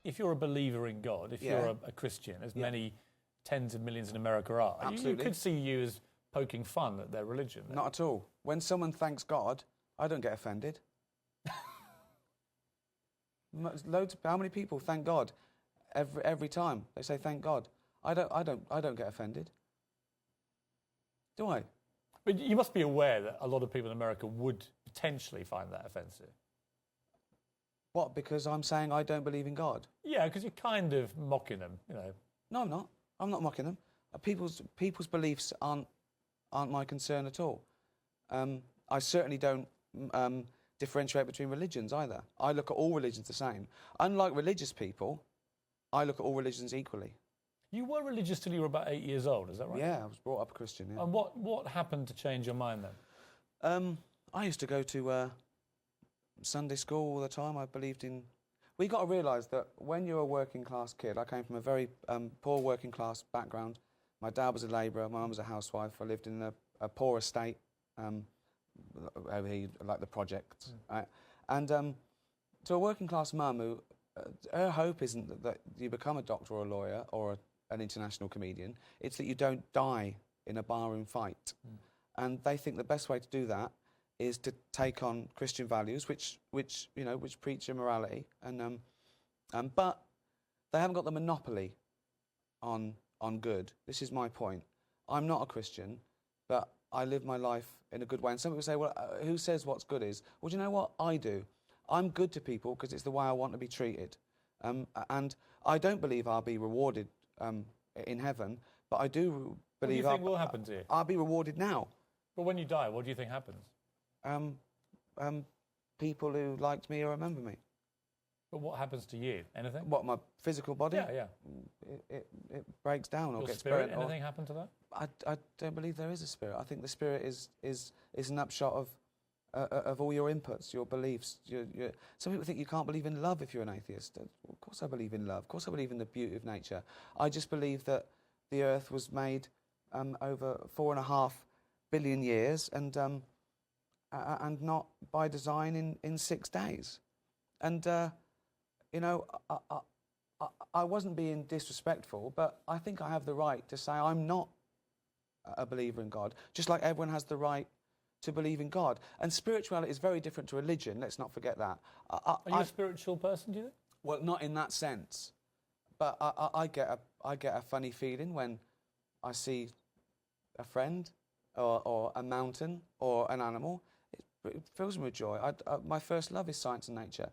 if you're a believer in God, if you're a Christian, as many tens of millions in America are, you could see you as poking fun at their religion. Not at all. When someone thanks God, I don't get offended. How many people thank God every time they say thank God? I don't get offended. Do I? But you must be aware that a lot of people in America would potentially find that offensive. What? Because I'm saying I don't believe in God? Yeah, because you're kind of mocking them, you know. No, I'm not. I'm not mocking them. People's beliefs aren't my concern at all. I certainly don't differentiate between religions either. I look at all religions the same. Unlike religious people, I look at all religions equally. You were religious till you were about 8 years old, is that right? Yeah, I was brought up a Christian. Yeah. And what happened to change your mind then? I used to go to Sunday school all the time. I believed in... Well, you've got to realise that when you're a working class kid, I came from a very poor working class background. My dad was a labourer, my mum was a housewife. I lived in a poor estate, over here, like the projects. Right? And to a working class mum who, her hope isn't that you become a doctor or a lawyer or an international comedian, it's that you don't die in a barroom fight. And they think the best way to do that is to take on Christian values, which preach immorality, but they haven't got the monopoly on good. This is my point. I'm not a Christian, but I live my life in a good way. And some people say, well, who says what's good is? Well, do you know what? I do. I'm good to people because it's the way I want to be treated. And I don't believe I'll be rewarded in heaven, but I do believe... What do you think will happen to you? I'll be rewarded now. But when you die, what do you think happens? People who liked me or remember me. But what happens to you? Anything? What, my physical body? Yeah. It breaks down or Your gets spirit? burnt. Anything happen to that? I don't believe there is a spirit. I think the spirit is an upshot of all your inputs, your beliefs. Some people think you can't believe in love if you're an atheist. Of course I believe in love. Of course I believe in the beauty of nature. I just believe that the earth was made over 4.5 billion years and not by design in 6 days. And, I wasn't being disrespectful, but I think I have the right to say I'm not a believer in God, just like everyone has the right to believe in God. And spirituality is very different to religion, let's not forget that. Are you a spiritual person, do you think? Well, not in that sense. But I get a funny feeling when I see a friend or a mountain or an animal. It fills me with joy. My first love is science and nature.